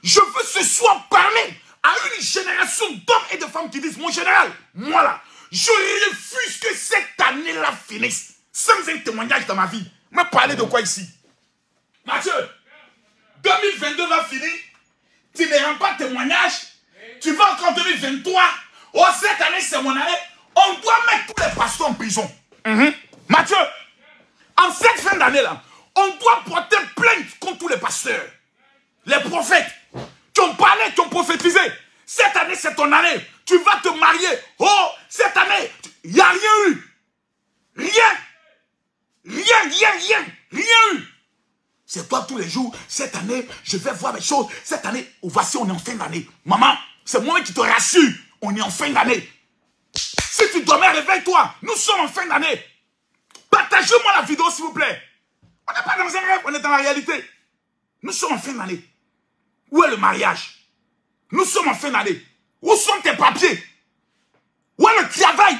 Je veux ce soir parler à une génération d'hommes et de femmes qui disent, mon général, moi là, je refuse que cette année-là finisse sans un témoignage dans ma vie. Mais parler de quoi ici? Mathieu, 2022 va finir, tu ne rends pas témoignage, tu vas encore en 2023, oh cette année c'est mon année, on doit mettre tous les pasteurs en prison. Mathieu, en cette fin d'année-là, on doit porter plainte contre tous les pasteurs, les prophètes, qui ont parlé, qui ont prophétisé. Cette année, c'est ton année. Tu vas te marier. Oh, cette année, il n'y a rien eu. Rien eu. C'est toi tous les jours. Cette année, je vais voir les choses. Cette année, voici, on est en fin d'année. Maman, c'est moi qui te rassure. On est en fin d'année. Si tu dormais, réveille-toi. Nous sommes en fin d'année. Partagez-moi la vidéo, s'il vous plaît. On n'est pas dans un rêve, on est dans la réalité. Nous sommes en fin d'année. Où est le mariage? Nous sommes en fin d'année. Où sont tes papiers? Où est le travail?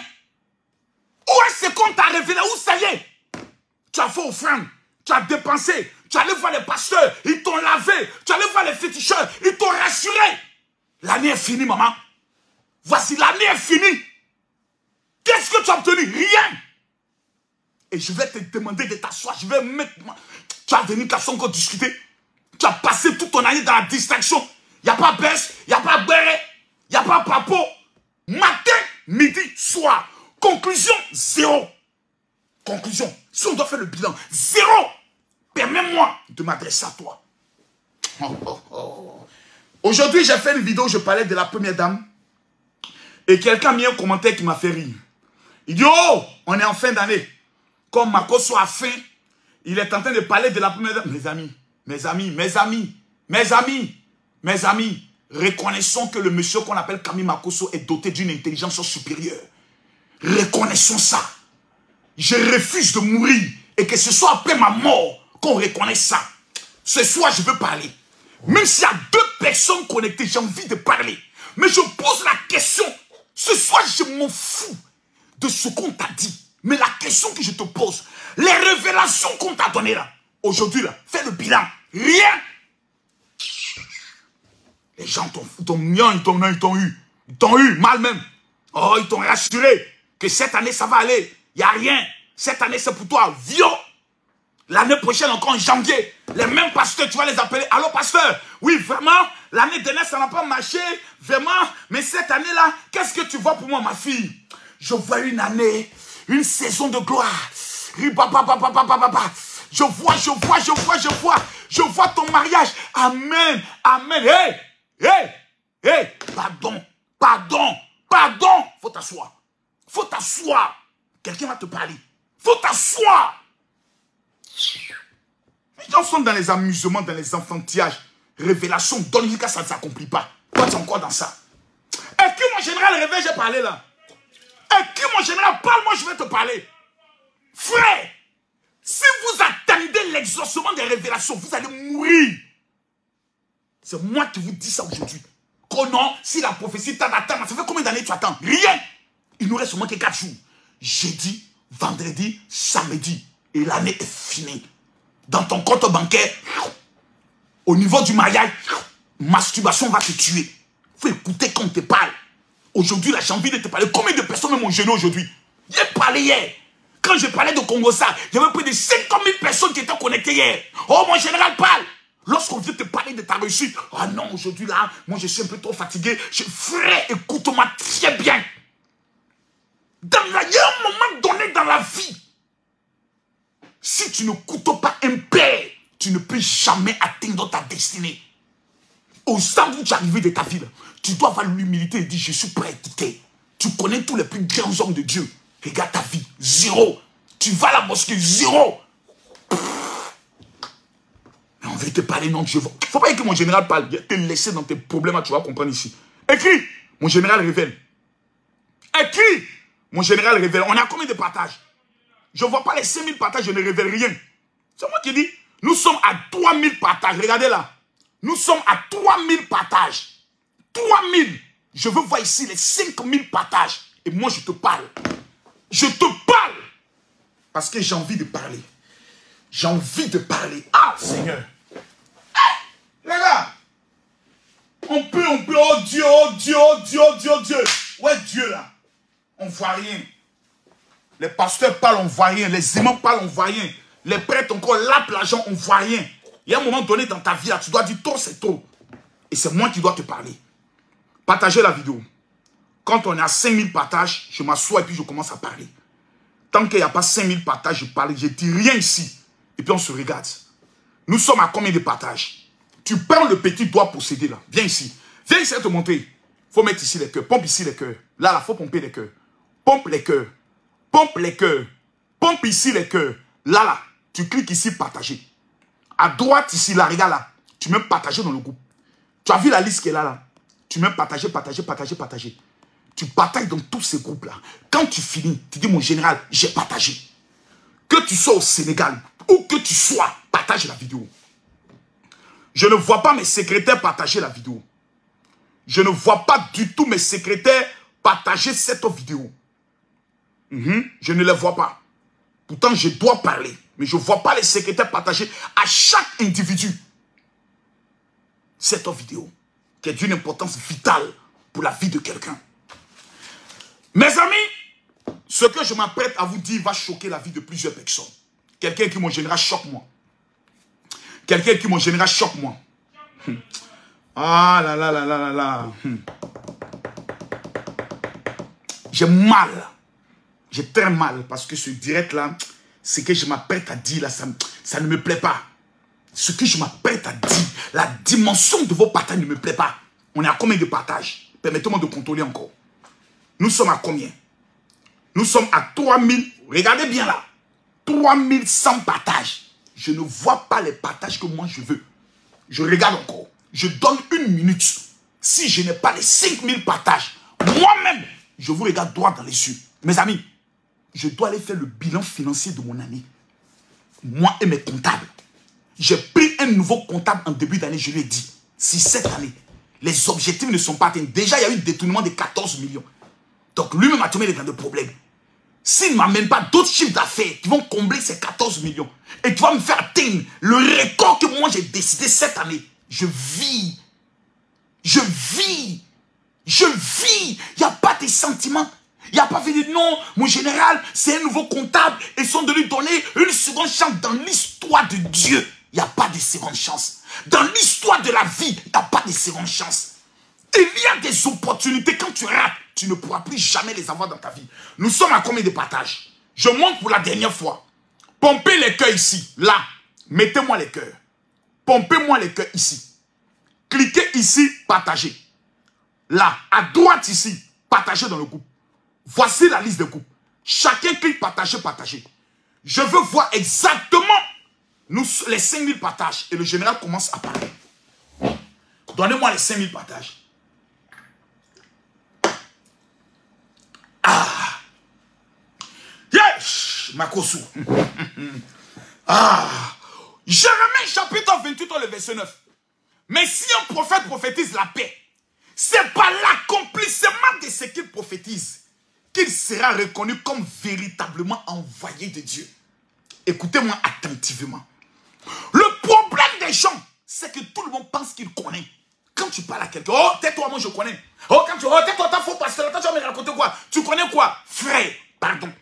Où est-ce qu'on t'a révélé? Où ça y est? Tu as fait offrande, tu as dépensé, tu allais voir les pasteurs, ils t'ont lavé, tu allais voir les féticheurs, ils t'ont rassuré. L'année est finie, maman. Voici, l'année est finie. Qu'est-ce que tu as obtenu? Rien. Et je vais te demander de t'asseoir. Je vais mettre... Tu vas venir encore discuter. Tu as passé toute ton année dans la distraction. Il n'y a pas baisse, il n'y a pas béret, il n'y a pas papo. Matin, midi, soir. Conclusion, zéro. Conclusion. Si on doit faire le bilan, zéro. Permets-moi de m'adresser à toi. Aujourd'hui, j'ai fait une vidéo, je parlais de la première dame. Et quelqu'un a mis un commentaire qui m'a fait rire. Il dit, oh, on est en fin d'année. Comme Makoso a faim, il est en train de parler de la première dame. Mes amis, reconnaissons que le monsieur qu'on appelle Camille Makoso est doté d'une intelligence supérieure. Reconnaissons ça. Je refuse de mourir et que ce soit après ma mort qu'on reconnaisse ça. Ce soir, je veux parler. Même s'il y a 2 personnes connectées, j'ai envie de parler. Mais je pose la question. Ce soir, je m'en fous de ce qu'on t'a dit. Mais la question que je te pose, les révélations qu'on t'a données là, aujourd'hui là, fais le bilan. Rien. Les gens t'ont eu. Ils t'ont eu, mal même. Oh, ils t'ont rassuré que cette année, ça va aller. Il n'y a rien. Cette année, c'est pour toi. Vieux. L'année prochaine, encore en janvier, les mêmes pasteurs, tu vas les appeler. Allô, pasteur? Oui, vraiment, l'année dernière, ça n'a pas marché. Vraiment, mais cette année-là, qu'est-ce que tu vois pour moi, ma fille? Je vois une année, une saison de gloire. Je vois ton mariage. Amen, amen. Hey, pardon. Faut t'asseoir. Quelqu'un va te parler. Faut t'asseoir. Les gens sont dans les amusements, dans les enfantillages. Révélation, donne jusqu'à ça ne s'accomplit pas. Toi, tu es encore dans ça. Est-ce que mon général réveille, j'ai parlé là? Est-ce que mon général parle, moi je vais te parler? Frère, si vous attendez l'exaucement des révélations, vous allez mourir. C'est moi qui vous dis ça aujourd'hui. Oh non, si la prophétie t'attend, ça fait combien d'années tu attends? Rien. Il nous reste seulement que 4 jours. Jeudi, vendredi, samedi. Et l'année est finie. Dans ton compte bancaire, au niveau du mariage, masturbation va te tuer. Il faut écouter quand on te parle. Aujourd'hui, là, j'ai envie de te parler. Combien de personnes m'ont gêné aujourd'hui? J'ai parlé hier. Quand je parlais de Congo-Ça, il y avait plus de 50 000 personnes qui étaient connectées hier. Oh, mon général parle. Lorsqu'on vient te parler de ta réussite, ah non, aujourd'hui là, moi je suis un peu trop fatigué. Frère, écoute-moi très bien. Il y a un moment donné dans la vie, si tu n'écoutes pas un père, tu ne peux jamais atteindre ta destinée. Au stade où tu es arrivé de ta vie, là, tu dois avoir l'humilité et dire, je suis prêt à écouter. Tu connais tous les plus grands hommes de Dieu. Regarde ta vie, zéro. Tu vas à la mosquée, zéro. Mais on veut te parler, non, Dieu. Faut pas que mon général parle. Te laisser dans tes problèmes, tu vas comprendre ici. Écris, mon général révèle. Écris, mon général révèle. On a combien de partages? Je ne vois pas les 5000 partages, je ne révèle rien. C'est moi qui dis, nous sommes à 3000 partages. Regardez là. Nous sommes à 3000 partages. 3000. Je veux voir ici les 5000 partages. Et moi, je te parle. Je te parle. Parce que j'ai envie de parler. J'ai envie de parler. Ah, Seigneur. Hey, les gars. On peut, oh Dieu, oh Dieu, oh Dieu, oh Dieu, oh Dieu. Ouais, Dieu là. On voit rien. Les pasteurs parlent, on voit rien. Les imams parlent, on voit rien. Les prêtres encore lapent l'argent, on voit rien. Il y a un moment donné dans ta vie là, tu dois dire trop, c'est trop. Et c'est moi qui dois te parler. Partagez la vidéo. Quand on est à 5000 partages, je m'assois et puis je commence à parler. Tant qu'il n'y a pas 5000 partages, je parle, je ne dis rien ici. Et puis on se regarde. Nous sommes à combien de partages? Tu prends le petit doigt possédé là. Viens ici. Viens ici, te montrer. Il faut mettre ici les cœurs. Pompe ici les cœurs. Là, il faut pomper les cœurs. Pompe les cœurs. Pompe les cœurs. Pompe ici les cœurs. Là, tu cliques ici, partager. À droite, ici, là, regarde là. Tu mets partager dans le groupe. Tu as vu la liste qui est là. Tu mets partager, partager, partager, partager. Tu partages dans tous ces groupes-là. Quand tu finis, tu dis, mon général, j'ai partagé. Que tu sois au Sénégal, où que tu sois, partage la vidéo. Je ne vois pas mes secrétaires partager la vidéo. Je ne vois pas du tout mes secrétaires partager cette vidéo. Je ne les vois pas. Pourtant, je dois parler. Mais je ne vois pas les secrétaires partager à chaque individu cette vidéo qui est d'une importance vitale pour la vie de quelqu'un. Mes amis, ce que je m'apprête à vous dire va choquer la vie de plusieurs personnes. Quelqu'un qui, mon général, choque moi. Quelqu'un qui, mon général, choque moi. Ah là là là là là là. J'ai mal. J'ai très mal parce que ce direct-là, ce que je m'apprête à dire, là, ça ne me plaît pas. Ce que je m'apprête à dire, la dimension de vos partages ne me plaît pas. On est à combien de partages? Permettez-moi de contrôler encore. Nous sommes à combien? Nous sommes à 3000. Regardez bien là. 3100 partages. Je ne vois pas les partages que moi je veux. Je regarde encore. Je donne 1 minute. Si je n'ai pas les 5000 partages, moi-même, je vous regarde droit dans les yeux. Mes amis, je dois aller faire le bilan financier de mon année. Moi et mes comptables. J'ai pris un nouveau comptable en début d'année, je lui ai dit, si cette année, les objectifs ne sont pas atteints, déjà il y a eu un détournement de 14 millions. Donc lui-même a tombé dans des problèmes. S'il ne m'amène pas d'autres chiffres d'affaires qui vont combler ces 14 millions et qui vont me faire atteindre le record que moi j'ai décidé cette année, je vis. Je vis. Je vis. Il n'y a pas de sentiments. Il n'y a pas fait de non, mon général, c'est un nouveau comptable. Ils sont de lui donner une seconde chance dans l'histoire de Dieu. Il n'y a pas de seconde chance. Dans l'histoire de la vie, il n'y a pas de seconde chance. Il y a des opportunités. Quand tu rates, tu ne pourras plus jamais les avoir dans ta vie. Nous sommes à combien de partages? Je monte pour la dernière fois. Pompez les cœurs ici. Là, mettez-moi les cœurs. Pompez-moi les cœurs ici. Cliquez ici, partagez. Là, à droite ici, partagez dans le groupe. Voici la liste de groupes. Chacun clique partager, partager. Je veux voir exactement les 5000 partages. Et le général commence à parler. Donnez-moi les 5000 partages. Ah. Yes. Makosu. Ah. Jérémie chapitre 28, le verset 9. Mais si un prophète prophétise la paix, c'est par l'accomplissement de ce qu'il prophétise qu'il sera reconnu comme véritablement envoyé de Dieu. Écoutez-moi attentivement. Le problème des gens, c'est que tout le monde pense qu'il connaît. Quand tu parles à quelqu'un, oh, tais-toi, moi je connais. Oh, quand tu, oh, tais-toi, t'as faux pasteur, tu vas me raconter quoi? Tu connais quoi? Frère, pardon.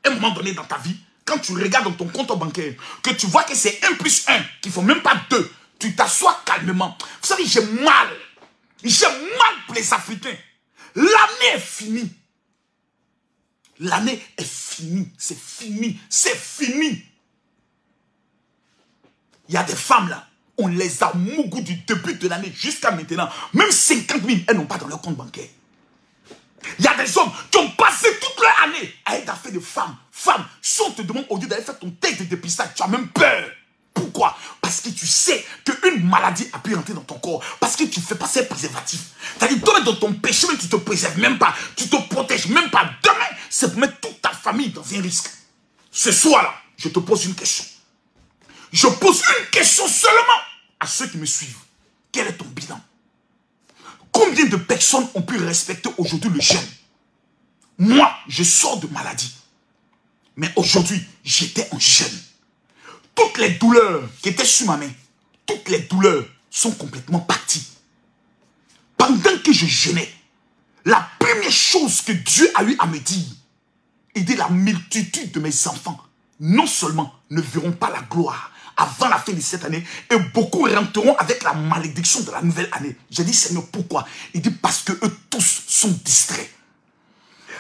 À un moment donné dans ta vie, quand tu regardes dans ton compte bancaire, que tu vois que c'est 1 plus 1, qu'il ne faut même pas 2, tu t'assois calmement. Vous savez, j'ai mal. J'ai mal pour les Africains. L'année est finie. L'année est finie. C'est fini. C'est fini. Il y a des femmes là, on les a mougou du début de l'année jusqu'à maintenant. Même 50 000, elles n'ont pas dans leur compte bancaire. Il y a des hommes qui ont passé toute leur année à être affaires de femmes. Femmes, si on te demande au lieu d'aller faire ton test de dépistage, tu as même peur. Pourquoi? Parce que tu sais qu'une maladie a pu rentrer dans ton corps. Parce que tu fais passer un préservatif. C'est-à-dire, toi, dans ton péché, tu ne te préserves même pas. Tu ne te protèges même pas. Demain, c'est pour mettre toute ta famille dans un risque. Ce soir-là, je te pose une question. Je pose une question seulement à ceux qui me suivent. Quel est ton bilan? Combien de personnes ont pu respecter aujourd'hui le jeûne? Moi, je sors de maladie. Mais aujourd'hui, j'étais en jeûne. Toutes les douleurs qui étaient sur ma main, toutes les douleurs sont complètement parties. que je jeûnais, la première chose que Dieu a eu à me dire, il dit la multitude de mes enfants, non seulement ne verront pas la gloire avant la fin de cette année, et beaucoup rentreront avec la malédiction de la nouvelle année. J'ai dit, Seigneur, pourquoi? Il dit, parce que eux tous sont distraits.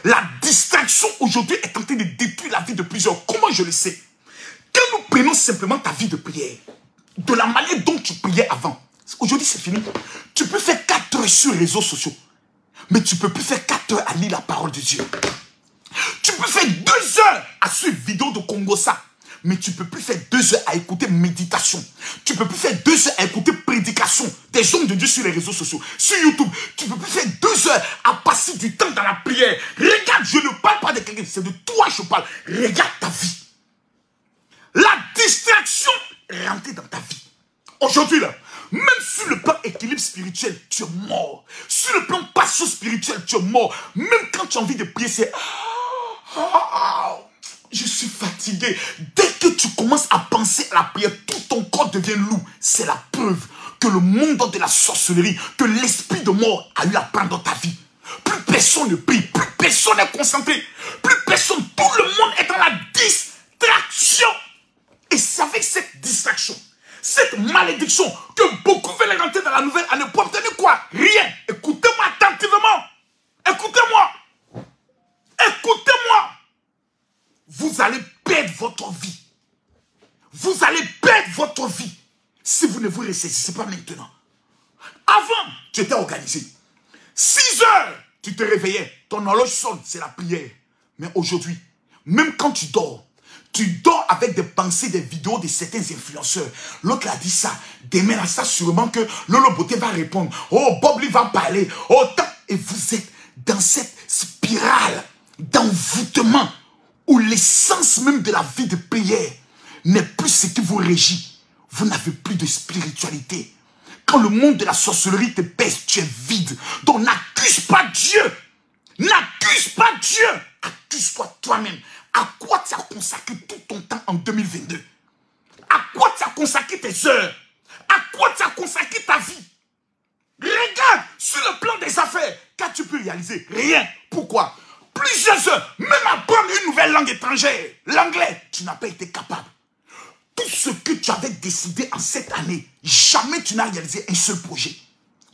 La distraction aujourd'hui est en train de détruire la vie de plusieurs. Comment je le sais? Quand nous prenons simplement ta vie de prière, de la manière dont tu priais avant, aujourd'hui c'est fini. Tu peux faire 4 heures sur les réseaux sociaux, mais tu ne peux plus faire 4 heures à lire la parole de Dieu. Tu peux faire 2 heures à suivre vidéo de Congossa, mais tu ne peux plus faire 2 heures à écouter méditation. Tu ne peux plus faire 2 heures à écouter prédication des hommes de Dieu sur les réseaux sociaux, sur YouTube. Tu ne peux plus faire 2 heures à passer du temps dans la prière. Regarde, je ne parle pas de quelqu'un, c'est de toi que je parle. Regarde ta vie. La distraction est rentrée dans ta vie. Aujourd'hui, là, même sur le plan équilibre spirituel, tu es mort. Sur le plan passion spirituelle, tu es mort. Même quand tu as envie de prier, c'est... je suis fatigué. Dès que tu commences à penser à la prière, tout ton corps devient lourd. C'est la preuve que le monde de la sorcellerie, que l'esprit de mort a eu à prendre dans ta vie. Plus personne ne prie, plus personne n'est concentré, plus personne, tout le monde est dans la distraction. Et c'est avec cette distraction, cette malédiction, que beaucoup veulent rentrer dans la nouvelle année pour obtenir quoi? Rien. Écoutez-moi attentivement. Écoutez-moi. Écoutez-moi. Vous allez perdre votre vie. Vous allez perdre votre vie si vous ne vous ressaisissez pas maintenant. Avant, tu étais organisé. 6 heures, tu te réveillais. Ton horloge sonne, c'est la prière. Mais aujourd'hui, même quand tu dors avec des pensées, des vidéos de certains influenceurs. L'autre a dit ça. Demain, là, ça sûrement que Lolo Beauté va répondre. Oh, Bob Lee va parler. Oh, et vous êtes dans cette spirale d'envoûtement où l'essence même de la vie de prière n'est plus ce qui vous régit. Vous n'avez plus de spiritualité. Quand le monde de la sorcellerie te pèse, tu es vide. Donc n'accuse pas Dieu. N'accuse pas Dieu. Accuse-toi toi-même. À quoi tu as consacré tout ton temps en 2022? À quoi tu as consacré tes heures? À quoi tu as consacré ta vie? Regarde, sur le plan des affaires, qu'as-tu pu réaliser? Rien. Pourquoi? Plusieurs heures, même apprendre une nouvelle langue étrangère, l'anglais, tu n'as pas été capable. Tout ce que tu avais décidé en cette année, jamais tu n'as réalisé un seul projet.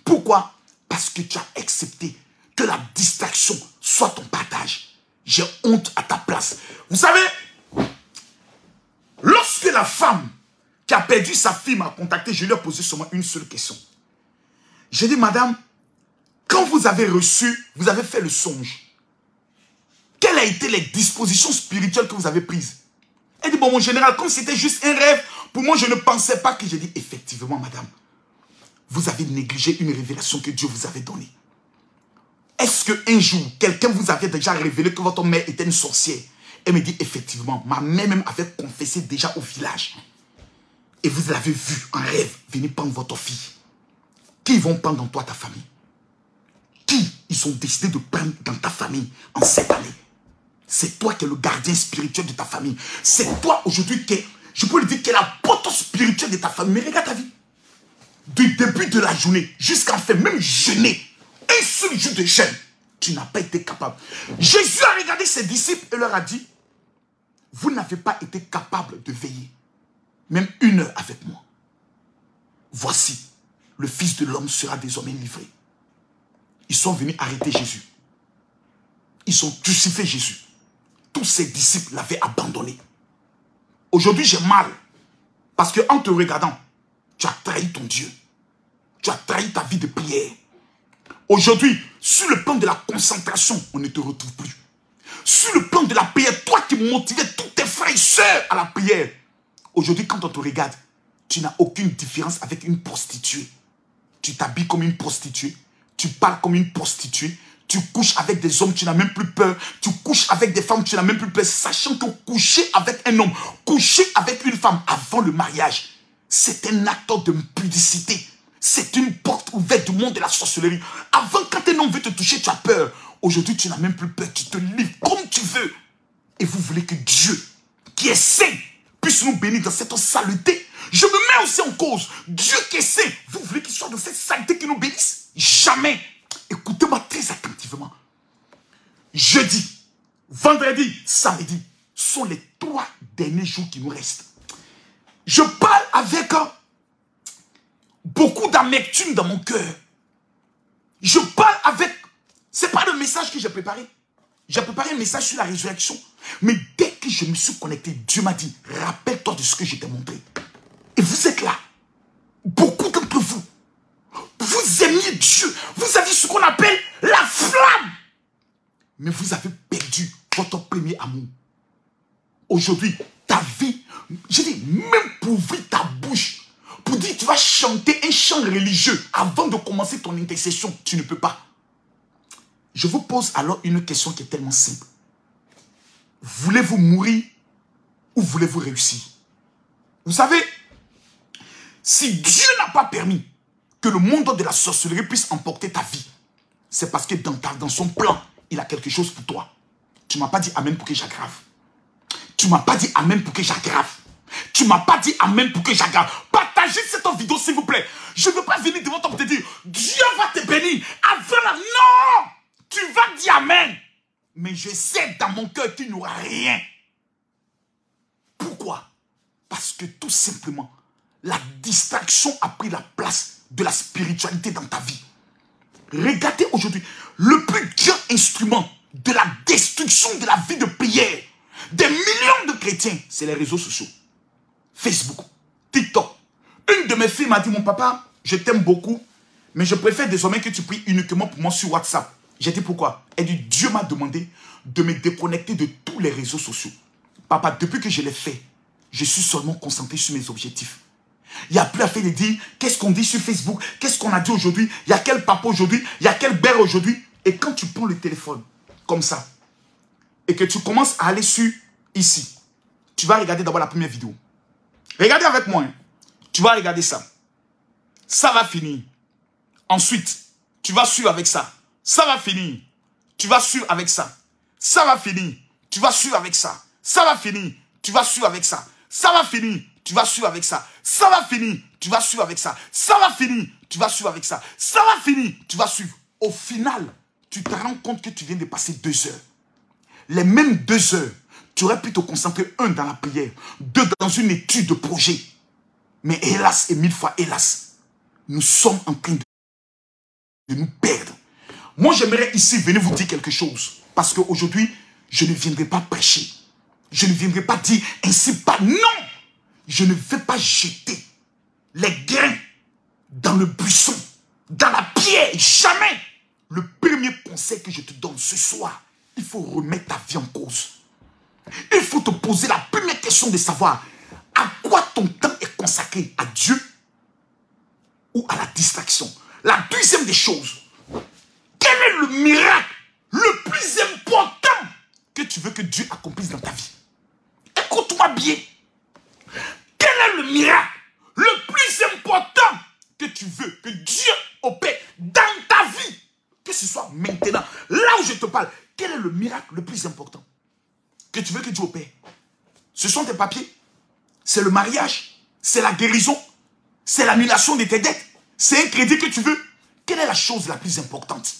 Pourquoi? Parce que tu as accepté que la distraction soit ton partage. J'ai honte à ta place. Vous savez, lorsque la femme qui a perdu sa fille m'a contacté, je lui ai posé seulement une seule question. J'ai dit, madame, quand vous avez reçu, vous avez fait le songe, quelles ont été les dispositions spirituelles que vous avez prises? Elle dit, bon, mon général, comme c'était juste un rêve, pour moi, je ne pensais pas que j'ai dit, effectivement, madame, vous avez négligé une révélation que Dieu vous avait donnée. Est-ce qu'un jour, quelqu'un vous avait déjà révélé que votre mère était une sorcière? Elle me dit, effectivement, ma mère même avait confessé déjà au village. Et vous l'avez vu en rêve, venez prendre votre fille. Qui vont prendre dans toi ta famille? Qui ils ont décidé de prendre dans ta famille en cette année? C'est toi qui es le gardien spirituel de ta famille. C'est toi aujourd'hui qui est, je peux le dire, qui est la porte spirituelle de ta famille. Mais regarde ta vie. Du début de la journée jusqu'à la fin, même jeûner, un seul jour de jeûne, tu n'as pas été capable. Jésus a regardé ses disciples et leur a dit, vous n'avez pas été capable de veiller, même 1 heure avec moi. Voici, le Fils de l'homme sera désormais livré. Ils sont venus arrêter Jésus. Ils ont crucifié Jésus. Tous ses disciples l'avaient abandonné. Aujourd'hui, j'ai mal. Parce qu'en te regardant, tu as trahi ton Dieu. Tu as trahi ta vie de prière. Aujourd'hui, sur le plan de la concentration, on ne te retrouve plus. Sur le plan de la prière, toi qui motivais tous tes frères et sœurs à la prière, aujourd'hui, quand on te regarde, tu n'as aucune différence avec une prostituée. Tu t'habilles comme une prostituée. Tu parles comme une prostituée. Tu couches avec des hommes, tu n'as même plus peur. Tu couches avec des femmes, tu n'as même plus peur. Sachant que coucher avec un homme, coucher avec une femme avant le mariage, c'est un acte d'impudicité. C'est une porte ouverte du monde de la sorcellerie. Avant, quand un homme veut te toucher, tu as peur. Aujourd'hui, tu n'as même plus peur. Tu te livres comme tu veux. Et vous voulez que Dieu, qui est saint, puisse nous bénir dans cette saleté. Je me mets aussi en cause. Dieu qui est saint, vous voulez qu'il soit dans cette saleté qui nous bénisse? Jamais. Et Écoutez-moi très attentivement. Jeudi, vendredi, samedi sont les 3 derniers jours qui nous restent. Je parle avec beaucoup d'amertume dans mon cœur. Je parle avec... Ce n'est pas le message que j'ai préparé. J'ai préparé un message sur la résurrection. Mais dès que je me suis connecté, Dieu m'a dit, rappelle-toi de ce que je t'ai montré. Et vous êtes là. Beaucoup d'entre vous. Vous aimiez Dieu. Vous aviez ce qu'on appelle la flamme. Mais vous avez perdu votre premier amour. Aujourd'hui, ta vie, je dis, même pour ouvrir ta bouche, pour dire que tu vas chanter un chant religieux avant de commencer ton intercession, tu ne peux pas. Je vous pose alors une question qui est tellement simple. Voulez-vous mourir ou voulez-vous réussir? Vous savez, si Dieu n'a pas permis que le monde de la sorcellerie puisse emporter ta vie, c'est parce que dans son plan, il a quelque chose pour toi. Tu ne m'as pas dit amen pour que j'aggrave. Tu ne m'as pas dit amen pour que j'aggrave. Tu ne m'as pas dit amen pour que j'aggrave. Partagez cette vidéo s'il vous plaît. Je ne veux pas venir devant toi pour te dire Dieu va te bénir. Non, tu vas dire amen. Mais je sais dans mon cœur qu'il n'y aura rien. Pourquoi? Parce que tout simplement, la distraction a pris la place de la spiritualité dans ta vie. Regardez aujourd'hui, le plus grand instrument de la destruction de la vie de prière des millions de chrétiens, c'est les réseaux sociaux. Facebook, TikTok. Une de mes filles m'a dit, mon papa, je t'aime beaucoup, mais je préfère désormais que tu pries uniquement pour moi sur WhatsApp. J'ai dit pourquoi? Elle dit, Dieu m'a demandé de me déconnecter de tous les réseaux sociaux. Papa, depuis que je l'ai fait, je suis seulement concentré sur mes objectifs. Il n'y a plus à faire de dire, qu'est-ce qu'on dit sur Facebook? Qu'est-ce qu'on a dit aujourd'hui? Il y a quel papa aujourd'hui? Il y a quel beurre aujourd'hui? Et quand tu prends le téléphone, comme ça, et que tu commences à aller sur ici, tu vas regarder d'abord la première vidéo. Regardez avec moi. Hein. Tu vas regarder ça. Ça va finir. Ensuite, tu vas suivre avec ça. Ça va finir. Tu vas suivre avec ça. Ça va finir. Tu vas suivre avec ça. Ça va finir. Tu vas suivre avec ça. Ça va finir. Tu vas suivre avec ça. Ça va finir. Tu vas suivre avec ça. Ça va finir. Tu vas suivre avec ça. Ça va finir. Tu vas suivre. Au final, tu te rends compte que tu viens de passer 2 heures. Les mêmes 2 heures, tu aurais pu te concentrer, 1 dans la prière, 2 dans une étude de projet. Mais hélas et 1000 fois hélas, nous sommes en train de nous perdre. Moi, j'aimerais ici venir vous dire quelque chose. Parce qu'aujourd'hui, je ne viendrai pas prêcher. Je ne viendrai pas dire ainsi pas. Non! Je ne vais pas jeter les grains dans le buisson, dans la pierre. Jamais! Le premier conseil que je te donne ce soir, il faut remettre ta vie en cause. Il faut te poser la première question de savoir à quoi ton temps est consacré, à Dieu ou à la distraction. La deuxième des choses, quel est le miracle le plus important que tu veux que Dieu accomplisse dans ta vie? Écoute-moi bien. Quel est le miracle le plus important que tu veux que Dieu opère dans ta vie? Que ce soit maintenant, là où je te parle, quel est le miracle le plus important que tu veux que Dieu opère? Ce sont tes papiers, c'est le mariage, c'est la guérison, c'est l'annulation de tes dettes, c'est un crédit que tu veux. Quelle est la chose la plus importante?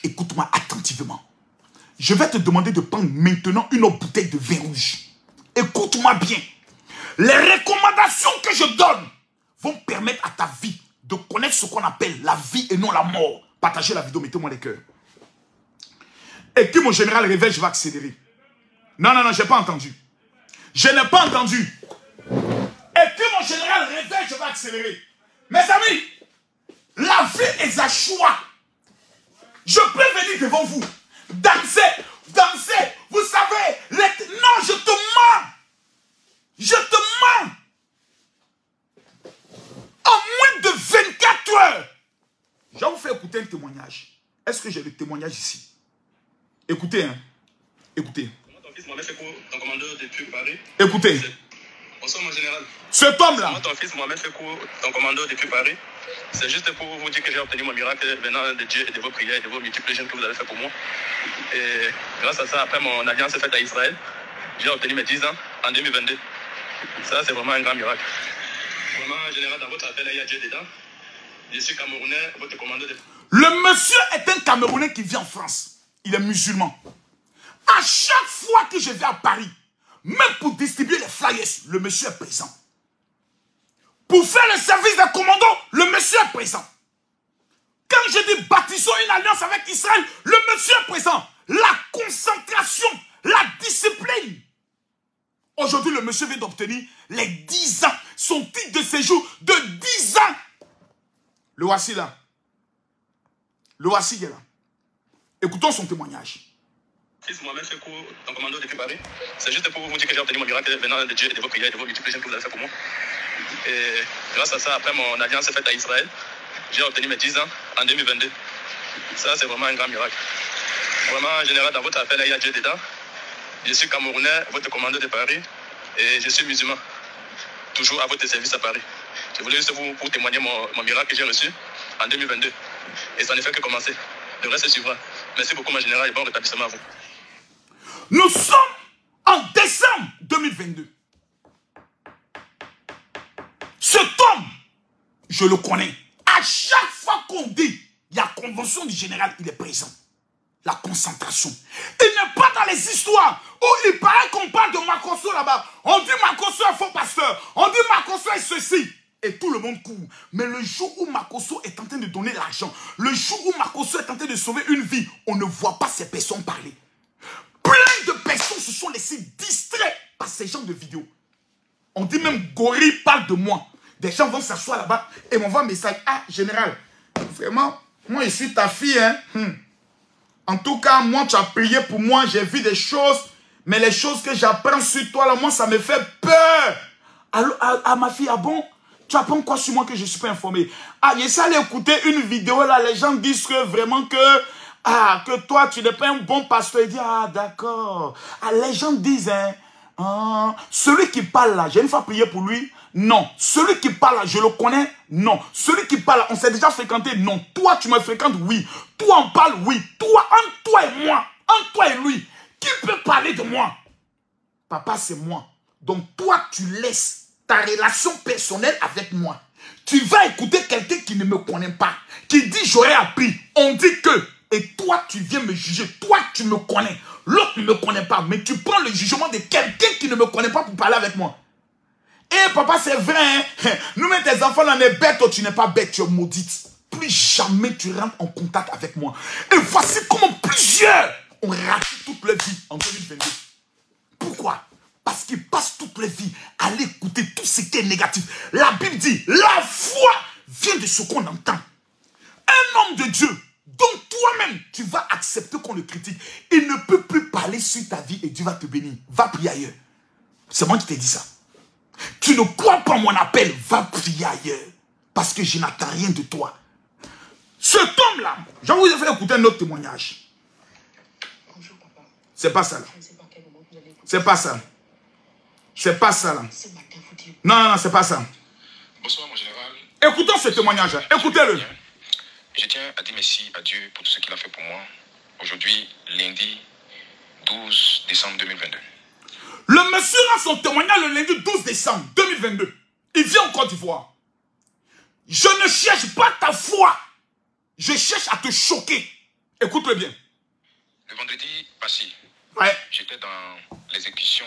Écoute-moi attentivement. Je vais te demander de prendre maintenant une autre bouteille de vin rouge. Écoute-moi bien. Les recommandations que je donne vont permettre à ta vie de connaître ce qu'on appelle la vie et non la mort. Partagez la vidéo, mettez-moi les cœurs. Et que mon général réveille, je vais accélérer. Non, non, non, je n'ai pas entendu. Je n'ai pas entendu. Et que mon général réveille, je vais accélérer. Mes amis, la vie est un choix. Je peux venir devant vous, danser, danser. Vous savez, non, je te mens. Je te mens. En moins de 24 heures, je vais vous faire écouter un témoignage. Est-ce que j'ai le témoignage ici? Écoutez, hein. Écoutez. Ton fils Mohamed Sekou, ton commandeur depuis Paris. Écoutez. Bonsoir mon général. Cet homme-là. Moi, ton fils Mohamed Sekou, ton commandeur depuis Paris. C'est juste pour vous dire que j'ai obtenu mon miracle venant de Dieu et de vos prières et de vos multiples jeûnes que vous avez fait pour moi. Et grâce à ça, après mon alliance faite à Israël, j'ai obtenu mes 10 ans en 2022. Ça, c'est vraiment un grand miracle. Vraiment, général, dans votre appel, il y a Dieu dedans. Je suis Camerounais, votre commandant de... Le monsieur est un Camerounais qui vit en France. Il est musulman. À chaque fois que je vais à Paris, même pour distribuer les flyers, le monsieur est présent. Pour faire le service de commando, le monsieur est présent. Quand je dis bâtissons une alliance avec Israël, le monsieur est présent. La concentration, la discipline. Aujourd'hui, le monsieur vient d'obtenir les 10 ans, son titre de séjour de 10 ans. Le voici là. Le voici il est là. Écoutons son témoignage. Fils Mohamed Sekou, en commando depuis Paris. C'est juste pour vous dire que j'ai obtenu mon miracle venant de Dieu et de vos prières et de vos multiples que vous avez fait pour moi. Et grâce à ça, après mon alliance faite à Israël, j'ai obtenu mes 10 ans en 2022. Ça, c'est vraiment un grand miracle. Vraiment, général, dans votre appel, il y a Dieu dedans. Je suis Camerounais, votre commandeur de Paris, et je suis musulman, toujours à votre service à Paris. Je voulais juste vous pour témoigner mon miracle que j'ai reçu en 2022. Et ça ne fait que commencer. Le reste suivra. Merci beaucoup, mon général, et bon rétablissement à vous. Nous sommes en décembre 2022. Cet homme, je le connais. À chaque fois qu'on dit, il y a convention du général, il est présent. La concentration. Il n'est pas dans les histoires où il paraît qu'on parle de Makosso là-bas. On dit Makosso est faux pasteur. On dit Makosso est ceci. Et tout le monde court. Mais le jour où Makosso est en train de donner l'argent, le jour où Makosso est en train de sauver une vie, on ne voit pas ces personnes parler. Plein de personnes se sont laissées distraites par ces genres de vidéos. On dit même Gorille parle de moi. Des gens vont s'asseoir là-bas et m'envoient un message. Ah, général, vraiment, moi je suis ta fille, hein. En tout cas, moi, tu as prié pour moi, j'ai vu des choses, mais les choses que j'apprends sur toi, là, moi, ça me fait peur. Alors, à ma fille, ah bon, tu apprends quoi sur moi que je ne suis pas informé? Ah, j'essaie d'aller écouter une vidéo, là, les gens disent que vraiment que toi, tu n'es pas un bon pasteur. Il dit, ah, d'accord. Ah, les gens disent, hein, ah, celui qui parle là, j'ai une fois prié pour lui. Non. Celui qui parle là, je le connais. Non. Celui qui parle là, on s'est déjà fréquenté. Non. Toi, tu me fréquentes. Oui. Toi, on parle. Oui. Toi, entre toi et moi, entre toi et lui, qui peut parler de moi? Papa, c'est moi. Donc, toi, tu laisses ta relation personnelle avec moi. Tu vas écouter quelqu'un qui ne me connaît pas, qui dit j'aurais appris. On dit que. Et toi, tu viens me juger. Toi, tu me connais. L'autre ne me connaît pas. Mais tu prends le jugement de quelqu'un qui ne me connaît pas pour parler avec moi. Eh papa, c'est vrai, hein? Nous, mais tes enfants, là, on est bête, toi, tu n'es pas bête, tu es maudite. Plus jamais tu rentres en contact avec moi. Et voici comment plusieurs ont raté toute leur vie en 2022. Pourquoi? Parce qu'ils passent toute leur vie à l'écouter tout ce qui est négatif. La Bible dit, la foi vient de ce qu'on entend. Un homme de Dieu, dont toi-même, tu vas accepter qu'on le critique. Il ne peut plus parler sur ta vie et Dieu va te bénir. Va prier ailleurs. C'est moi qui t'ai dit ça. Tu ne crois pas mon appel, va prier ailleurs. Parce que je n'attends rien de toi. Cet homme-là, je vais vous faire écouter un autre témoignage. Bonjour papa. C'est pas ça là. Je ne sais pas à quel moment vous allez écouter. C'est pas ça. C'est pas ça là. Ce matin, vous dites. Non, c'est pas ça. Bonsoir, mon général. Écoutons ce témoignage-là. Écoutez-le. Je tiens à dire merci à Dieu pour tout ce qu'il a fait pour moi. Aujourd'hui, lundi 12 décembre 2022. Le monsieur rend son témoignage le lundi 12 décembre 2022. Il vient en Côte d'Ivoire. Je ne cherche pas ta foi. Je cherche à te choquer. Écoute-le bien. Le vendredi passé, Ouais. j'étais dans l'exécution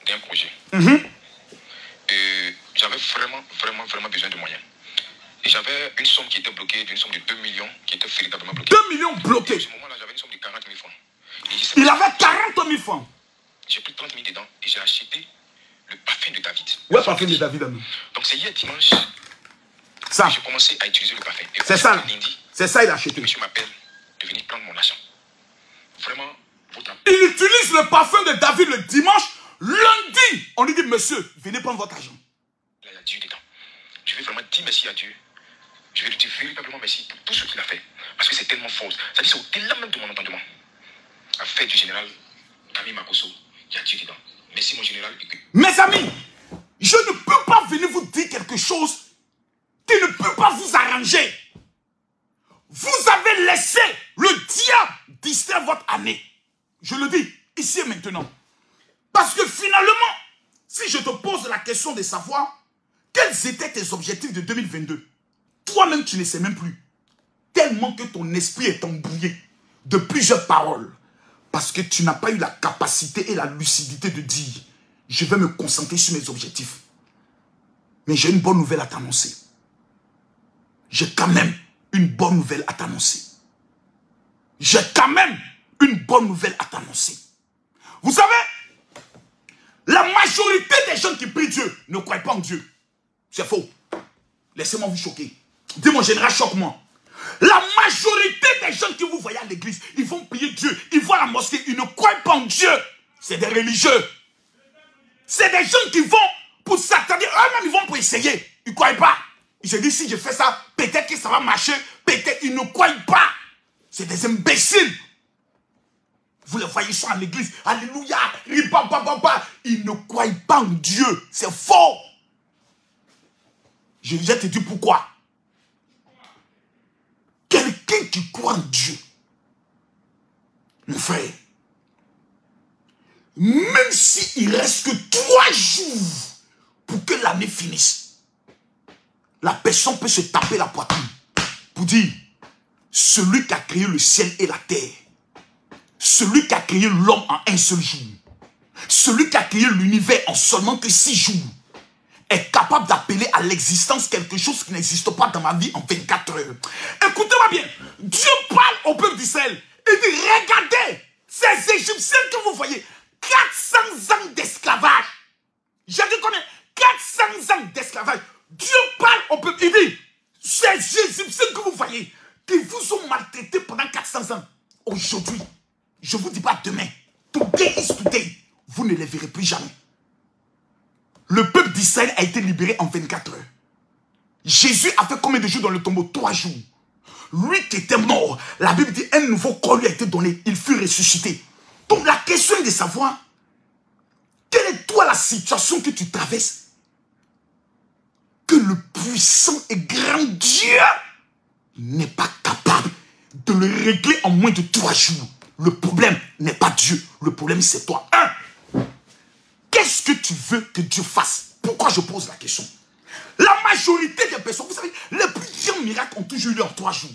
d'un projet. Et j'avais vraiment besoin de moyens. Et j'avais une somme qui était bloquée, une somme de 2 millions qui était véritablement bloquée. 2 millions Et à bloqués. ce moment-là, j'avais une somme de 40 000 francs. Et Il avait 40 000 francs. J'ai pris 30 000 dedans et j'ai acheté le parfum de David. Ouais, parfum de David. Donc c'est hier dimanche Ça, que j'ai commencé à utiliser le parfum. Et c'est ça. là. lundi, C'est ça, il a le acheté. monsieur m'appelle de venir prendre mon argent. Vraiment, votre Il utilise le parfum de David le dimanche. Lundi, on lui dit, monsieur, venez prendre votre argent. là, il y a Dieu dedans. Je vais vraiment dire merci à Dieu. Je vais lui dire véritablement merci pour tout ce qu'il a fait. Parce que c'est tellement fort. C'est-à-dire c'est au-delà même de mon entendement. Affaire du général Camille Makosso, il y a Dieu dedans. Merci mon général. Mes amis, je ne peux pas venir vous dire quelque chose qui ne peut pas vous arranger. Vous avez laissé le diable distraire votre année. Je le dis ici et maintenant. Parce que finalement, si je te pose la question de savoir quels étaient tes objectifs de 2022, toi-même, tu ne sais même plus. Tellement que ton esprit est embrouillé de plusieurs paroles. Parce que tu n'as pas eu la capacité et la lucidité de dire, je vais me concentrer sur mes objectifs. Mais j'ai une bonne nouvelle à t'annoncer. J'ai quand même une bonne nouvelle à t'annoncer. J'ai quand même une bonne nouvelle à t'annoncer. Vous savez, la majorité des gens qui prient Dieu ne croient pas en Dieu. C'est faux. Laissez-moi vous choquer. Dis mon général, choque-moi. La majorité des gens que vous voyez à l'église, ils vont prier Dieu, ils vont à la mosquée, ils ne croient pas en Dieu. C'est des religieux. C'est des gens qui vont pour s'attendre, eux-mêmes ils vont pour essayer. Ils ne croient pas. Ils se disent, si je fais ça, peut-être que ça va marcher, peut-être ils ne croient pas. C'est des imbéciles. Vous les voyez ça à l'église, alléluia, ils ne croient pas en Dieu. C'est faux. Je vais te dire pourquoi. Quelqu'un qui croit en Dieu, mon frère, même s'il reste que 3 jours pour que l'année finisse, la personne peut se taper la poitrine pour dire, celui qui a créé le ciel et la terre, celui qui a créé l'homme en un seul jour, celui qui a créé l'univers en seulement que 6 jours, est capable d'appeler à l'existence quelque chose qui n'existe pas dans ma vie en 24 heures. Écoutez-moi bien. Dieu parle au peuple d'Israël. Il dit, regardez ces Égyptiens que vous voyez. 400 ans d'esclavage. J'ai dit combien? 400 ans d'esclavage. Dieu parle au peuple. Il dit, ces Égyptiens que vous voyez, qui vous ont maltraité pendant 400 ans, aujourd'hui, je ne vous dis pas demain, today is today, vous ne les verrez plus jamais. Le peuple d'Israël a été libéré en 24 heures. Jésus a fait combien de jours dans le tombeau? 3 jours. Lui qui était mort, la Bible dit un nouveau corps lui a été donné. Il fut ressuscité. Donc la question est de savoir, quelle est toi la situation que tu traverses? Que le puissant et grand Dieu n'est pas capable de le régler en moins de 3 jours. Le problème n'est pas Dieu. Le problème c'est toi. Qu'est-ce que tu veux que Dieu fasse? Pourquoi je pose la question? La majorité des personnes, vous savez, les plus grands miracles ont toujours eu lieu en 3 jours.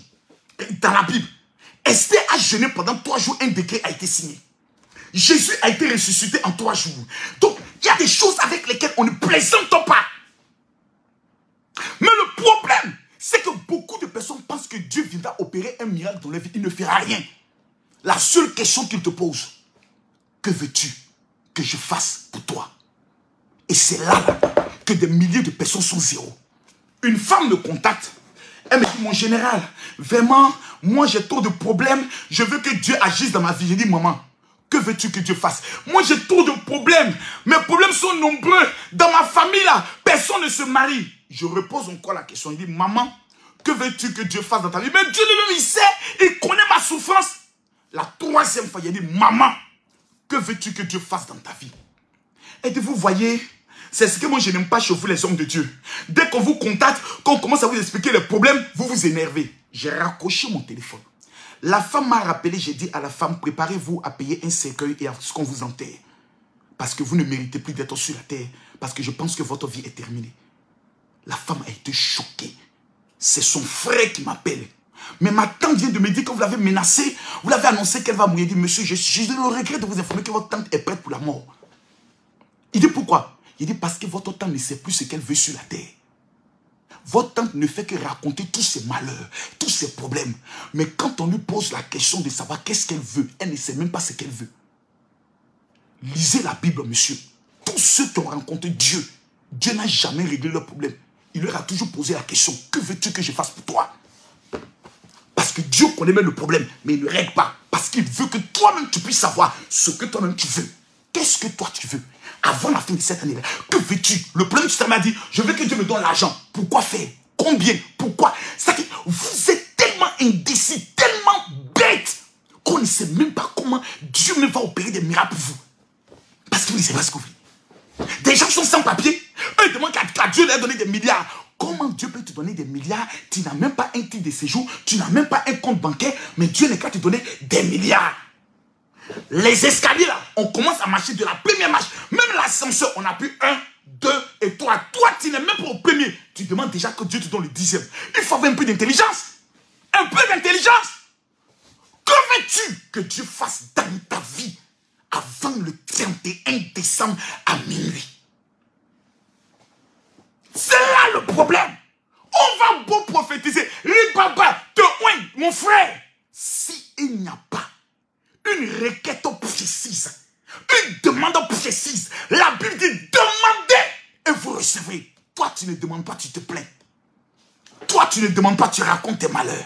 Dans la Bible, Esther a jeûné pendant 3 jours, un décret a été signé. Jésus a été ressuscité en 3 jours. Donc, il y a des choses avec lesquelles on ne plaisante pas. Mais le problème, c'est que beaucoup de personnes pensent que Dieu viendra opérer un miracle dans leur vie. Il ne fera rien. La seule question qu'il te pose, que veux-tu que je fasse pour toi? Et c'est là que des milliers de personnes sont zéro. Une femme me contacte. Elle me dit, mon général, vraiment, moi j'ai trop de problèmes. Je veux que Dieu agisse dans ma vie. J'ai dit, maman, que veux-tu que Dieu fasse? Moi j'ai trop de problèmes. Mes problèmes sont nombreux. Dans ma famille là, personne ne se marie. Je repose encore la question. Il dit, maman, que veux-tu que Dieu fasse dans ta vie? Mais Dieu lui-même, il sait, il connaît ma souffrance. La 3e fois, il dit, maman, que veux-tu que Dieu fasse dans ta vie? Et vous voyez, c'est ce que moi je n'aime pas chez vous les hommes de Dieu. Dès qu'on vous contacte, qu'on commence à vous expliquer les problèmes, vous vous énervez. J'ai raccroché mon téléphone. La femme m'a rappelé, j'ai dit à la femme, préparez-vous à payer un cercueil et à ce qu'on vous enterre. Parce que vous ne méritez plus d'être sur la terre. Parce que je pense que votre vie est terminée. La femme a été choquée. C'est son frère qui m'appelle. Mais ma tante vient de me dire que vous l'avez menacée, vous l'avez annoncé qu'elle va mourir. Il dit, monsieur, je le regrette de vous informer que votre tante est prête pour la mort. Il dit, pourquoi? Il dit, parce que votre tante ne sait plus ce qu'elle veut sur la terre. Votre tante ne fait que raconter tous ses malheurs, tous ses problèmes. Mais quand on lui pose la question de savoir qu'est-ce qu'elle veut, elle ne sait même pas ce qu'elle veut. Lisez la Bible, monsieur. Tous ceux qui ont rencontré Dieu, Dieu n'a jamais réglé leurs problèmes. Il leur a toujours posé la question, que veux-tu que je fasse pour toi? Parce que Dieu connaît même le problème, mais il ne règle pas. Parce qu'il veut que toi-même tu puisses savoir ce que toi-même tu veux. Qu'est-ce que toi tu veux? Avant la fin de cette année-là, que veux-tu? Le problème, tu m'a dit, je veux que Dieu me donne l'argent. Pourquoi faire? Combien? Pourquoi? Vous êtes tellement indécis, tellement bête, qu'on ne sait même pas comment Dieu me va opérer des miracles pour vous. Parce que vous ne savez pas ce que vous voulez. Des gens sont sans papier. Eux, ils demandent qu'à Dieu leur donner des milliards. Comment Dieu peut te donner des milliards? Tu n'as même pas un titre de séjour, tu n'as même pas un compte bancaire, mais Dieu n'est qu'à te donner des milliards. Les escaliers là, on commence à marcher de la première marche. Même l'ascenseur, on n'a plus 1, 2 et 3. Toi, tu n'es même pas au premier. Tu demandes déjà que Dieu te donne le 10e. Il faut avoir un peu d'intelligence. Un peu d'intelligence. Que veux-tu que Dieu fasse dans ta vie avant le 31 décembre à minuit? C'est là le problème. On va beau prophétiser. Ribaba, te oigne, mon frère. Si il n'y a pas une requête précise, une demande précise, la Bible dit demandez et vous recevrez. Toi, tu ne demandes pas, tu te plains. Toi, tu ne demandes pas, tu racontes tes malheurs.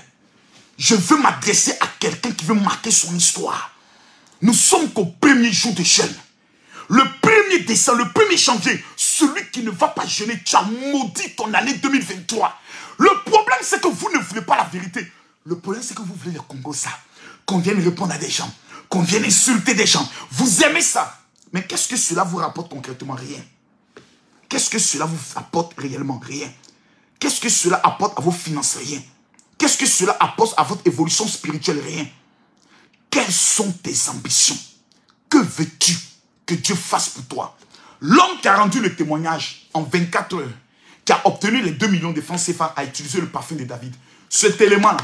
Je veux m'adresser à quelqu'un qui veut marquer son histoire. Nous sommes qu'au premier jour de jeûne. Le 1er décembre, le 1er janvier, celui qui ne va pas jeûner, tu as maudit ton année 2023. Le problème, c'est que vous ne voulez pas la vérité. Le problème, c'est que vous voulez le Congo, ça. Qu'on vienne répondre à des gens, qu'on vienne insulter des gens. Vous aimez ça. Mais qu'est-ce que cela vous rapporte concrètement? Rien. Qu'est-ce que cela vous apporte réellement? Rien. Qu'est-ce que cela apporte à vos finances? Rien. Qu'est-ce que cela apporte à votre évolution spirituelle? Rien. Quelles sont tes ambitions? Que veux-tu que Dieu fasse pour toi? L'homme qui a rendu le témoignage en 24 heures, qui a obtenu les 2 millions de francs CFA, a utilisé le parfum de David. Cet élément-là,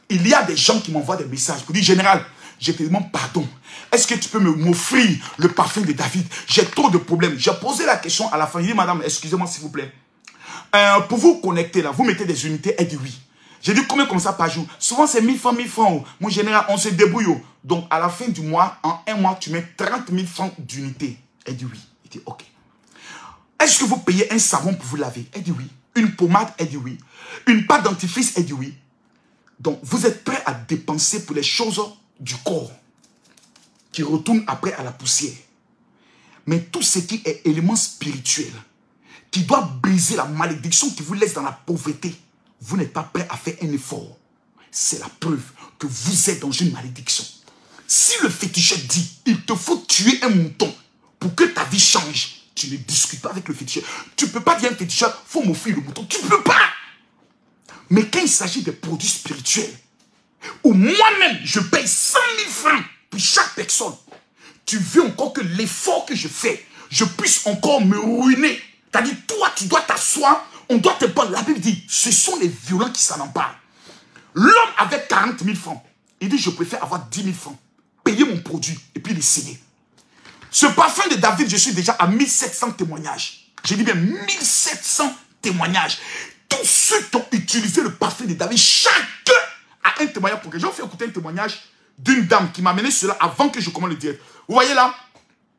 il y a des gens qui m'envoient des messages pour dire, général, je te demande pardon. Est-ce que tu peux m'offrir le parfum de David? J'ai trop de problèmes. J'ai posé la question à la fin. Il dit, madame, excusez-moi s'il vous plaît. Pour vous connecter là, vous mettez des unités? Elle dit oui. J'ai dit combien comme ça par jour? Souvent c'est 1000 francs, 1000 francs. Mon général, on se débrouille. Donc à la fin du mois, en un mois, tu mets 30 000 francs d'unité. Elle dit oui. Il dit ok. Est-ce que vous payez un savon pour vous laver? Elle dit oui. Une pommade? Elle dit oui. Une pâte dentifrice? Elle dit oui. Donc vous êtes prêt à dépenser pour les choses du corps qui retournent après à la poussière. Mais tout ce qui est élément spirituel, qui doit briser la malédiction qui vous laisse dans la pauvreté, vous n'êtes pas prêt à faire un effort. C'est la preuve que vous êtes dans une malédiction. Si le féticheur dit, il te faut tuer un mouton pour que ta vie change, tu ne discutes pas avec le féticheur. Tu ne peux pas dire à un féticheur, il faut m'offrir le mouton. Tu ne peux pas. Mais quand il s'agit de produits spirituels, où moi-même, je paye 100 000 francs pour chaque personne, tu veux encore que l'effort que je fais, je puisse encore me ruiner. C'est-à-dire, toi, tu dois t'asseoir, on doit te prendre. La Bible dit, ce sont les violents qui s'en emparent. L'homme avait 40 000 francs. Il dit, je préfère avoir 10 000 francs. Payer mon produit et puis l'essayer. Ce parfum de David, je suis déjà à 1700 témoignages. J'ai dit bien 1700 témoignages. Tous ceux qui ont utilisé le parfum de David, chacun a un témoignage. Pour que j'ai fait écouter un témoignage d'une dame qui m'a amené cela avant que je commence le direct. Vous voyez là,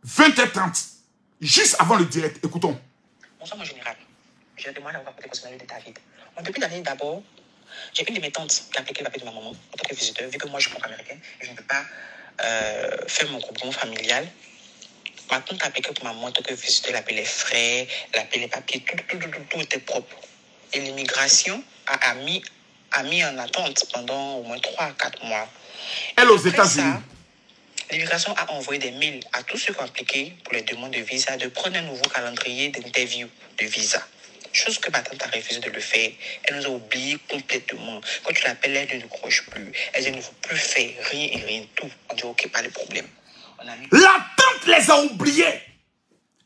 20h30, juste avant le direct. Écoutons. Bonsoir, mon général. Je demande à vous apporter le de David. Mon début d'année, d'abord, j'ai une de mes tantes qui a appliqué le papier de ma maman en tant que visiteur, vu que moi, je suis américain et je ne peux pas faire mon groupement familial. Ma tante a appliqué pour ma maman en tant que visiteur, elle a payé les frais, elle a payé les papiers, tout était propre. Et l'immigration a mis en attente pendant au moins 3 à 4 mois. Elle aux États-Unis. L'immigration a envoyé des mails à tous ceux qui ont appliqué pour les demandes de visa de prendre un nouveau calendrier d'interview de visa. Chose que ma tante a refusé de le faire. Elle nous a oubliés complètement. Quand tu l'appelles, elle ne décroche plus. Elle ne veut plus faire rien et rien, tout. On dit ok, pas de problème. La tante les a oubliés.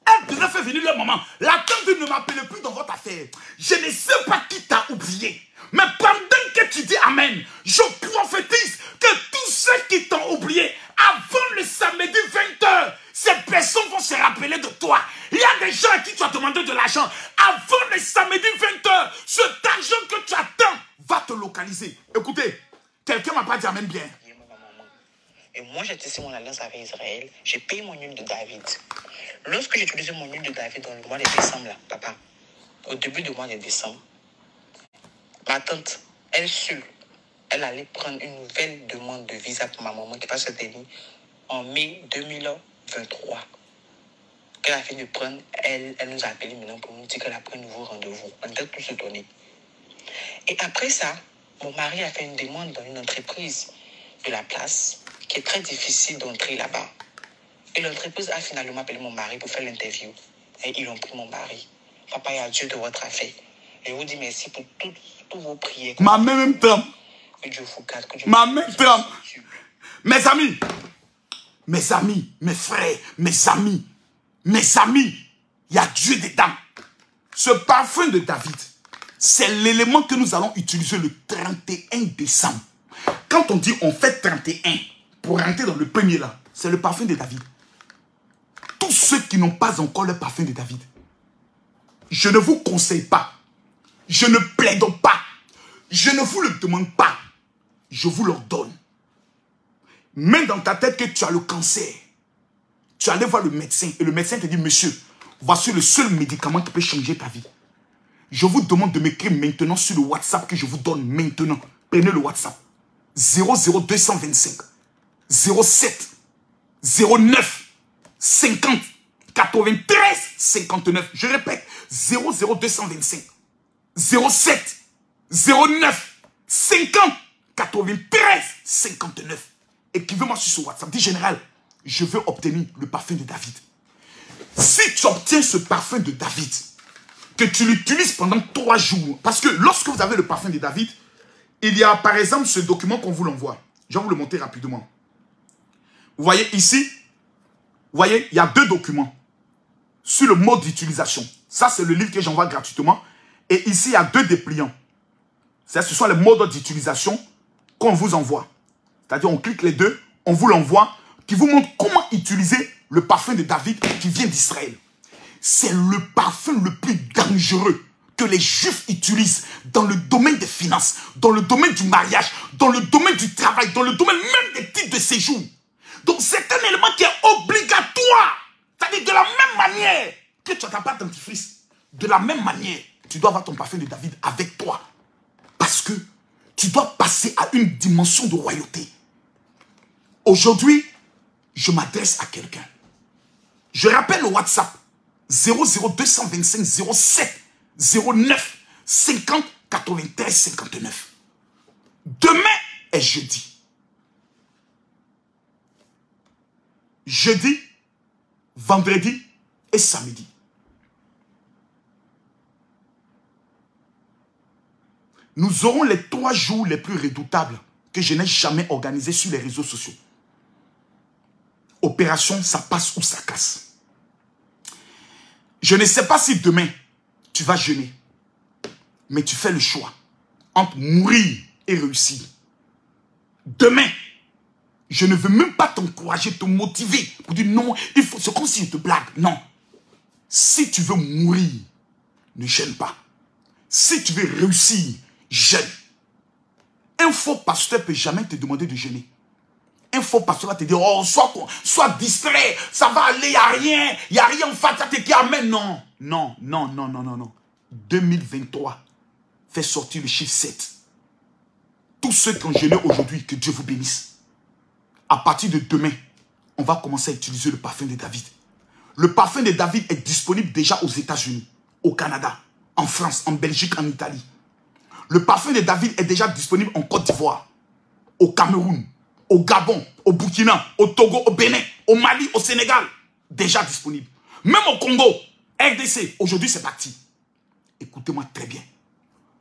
Elle devrait faire venir leur maman. La tante ne m'appelle plus dans votre affaire. Je ne sais pas qui t'a oublié. Mais pendant que tu dis Amen, je prophétise que tous ceux qui t'ont oublié, avant le samedi 20h, ces personnes vont se rappeler de toi. Il y a des gens à qui tu as demandé de l'argent. Avant le samedi 20h, cet argent que tu attends va te localiser. Écoutez, quelqu'un m'a pas dit Amen bien. Et moi, j'ai tissé mon alliance avec Israël. J'ai payé mon huile de David. Lorsque j'ai utilisé mon huile de David dans le mois de décembre, là, papa, au début du mois de décembre, ma tante, elle allait prendre une nouvelle demande de visa pour ma maman qui va se tenir en mai 2023. Qu'elle a fini de prendre, elle nous a appelé maintenant pour nous dire qu'elle a pris un nouveau rendez-vous. On était tous étonnés. Et après ça, mon mari a fait une demande dans une entreprise de la place qui est très difficile d'entrer là-bas. Et l'entreprise a finalement appelé mon mari pour faire l'interview. Et ils ont pris mon mari. Papa, il y a Dieu de votre affaire. Je vous dis merci pour toutes vos prières. Ma main même tremble. Que Dieu vous garde. Ma main tremble. Mes amis, mes frères, mes amis, Il y a Dieu dedans. Ce parfum de David, c'est l'élément que nous allons utiliser le 31 décembre. Quand on dit on fait 31, pour rentrer dans le premier là, c'est le parfum de David. Tous ceux qui n'ont pas encore le parfum de David, je ne vous conseille pas, je ne plaide pas, je ne vous le demande pas, je vous l'ordonne. Mets dans ta tête que tu as le cancer. Tu allais voir le médecin et le médecin te dit, monsieur, voici le seul médicament qui peut changer ta vie. Je vous demande de m'écrire maintenant sur le WhatsApp que je vous donne maintenant. Prenez le WhatsApp. 00225 07 09 50 93 59. Je répète, 00225 07 09 50 93 59. Écrivez-moi sur ce WhatsApp. Dis général, je veux obtenir le parfum de David. Si tu obtiens ce parfum de David, que tu l'utilises pendant 3 jours, parce que lorsque vous avez le parfum de David, il y a par exemple ce document qu'on vous l'envoie. Je vais vous le montrer rapidement. Vous voyez ici, vous voyez, il y a 2 documents sur le mode d'utilisation. Ça, c'est le livre que j'envoie gratuitement. Et ici, il y a 2 dépliants. Ce sont les modes d'utilisation qu'on vous envoie. C'est-à-dire, on clique les 2, on vous l'envoie, qui vous montre comment utiliser le parfum de David qui vient d'Israël. C'est le parfum le plus dangereux que les Juifs utilisent dans le domaine des finances, dans le domaine du mariage, dans le domaine du travail, dans le domaine même des titres de séjour. Donc c'est un élément qui est obligatoire. C'est-à-dire de la même manière que tu n'as pas de dentifrice, de la même manière, tu dois avoir ton parfum de David avec toi. Parce que tu dois passer à une dimension de royauté. Aujourd'hui, je m'adresse à quelqu'un. Je rappelle le WhatsApp 00225 07 09 50 93 59. Demain est jeudi. Jeudi, vendredi et samedi. Nous aurons les 3 jours les plus redoutables que je n'ai jamais organisés sur les réseaux sociaux. Opération, ça passe ou ça casse. Je ne sais pas si demain, tu vas jeûner. Mais tu fais le choix entre mourir et réussir. Demain, je ne veux même pas t'encourager, te motiver pour dire non, il faut, c'est comme si je te blague. Non. Si tu veux mourir, ne jeûne pas. Si tu veux réussir, jeûne. Un faux pasteur ne peut jamais te demander de jeûner. Un faux pasteur va te dire, oh, sois distrait, ça va aller, il n'y a rien en fait, qui amène. Non, non, non, non, non, non, non. 2023, fait sortir le chiffre 7. Tous ceux qui ont jeûné aujourd'hui, que Dieu vous bénisse. À partir de demain, on va commencer à utiliser le parfum de David. Le parfum de David est disponible déjà aux États-Unis, au Canada, en France, en Belgique, en Italie. Le parfum de David est déjà disponible en Côte d'Ivoire, au Cameroun, au Gabon, au Burkina, au Togo, au Bénin, au Mali, au Sénégal. Déjà disponible. Même au Congo, RDC, aujourd'hui c'est parti. Écoutez-moi très bien.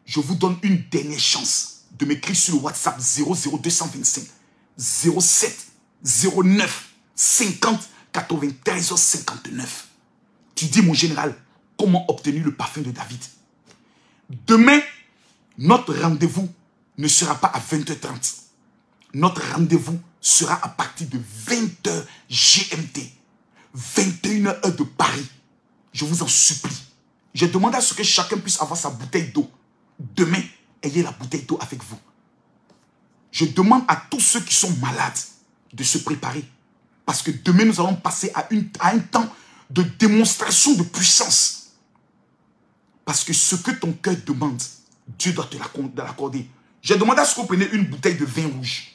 Je vous donne une dernière chance de m'écrire sur le WhatsApp 00225 07 09 50 93 59. Tu dis, mon général, comment obtenir le parfum de David? Demain, notre rendez-vous ne sera pas à 20h30. Notre rendez-vous sera à partir de 20h GMT. 21h de Paris. Je vous en supplie. J'ai demandé à ce que chacun puisse avoir sa bouteille d'eau. Demain, ayez la bouteille d'eau avec vous. Je demande à tous ceux qui sont malades de se préparer. Parce que demain, nous allons passer à un temps de démonstration de puissance. Parce que ce que ton cœur demande, Dieu doit te l'accorder. J'ai demandé à ce que vous preniez une bouteille de vin rouge.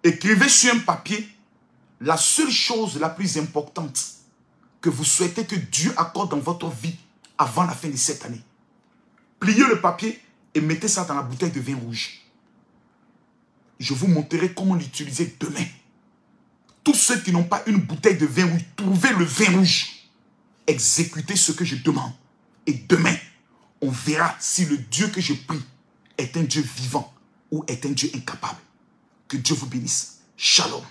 Écrivez sur un papier la seule chose la plus importante que vous souhaitez que Dieu accorde dans votre vie avant la fin de cette année. Pliez le papier et mettez ça dans la bouteille de vin rouge. Je vous montrerai comment l'utiliser demain. Tous ceux qui n'ont pas une bouteille de vin rouge, trouvez le vin rouge. Exécutez ce que je demande. Et demain, on verra si le Dieu que je prie est un Dieu vivant ou est un Dieu incapable. Que Dieu vous bénisse. Shalom.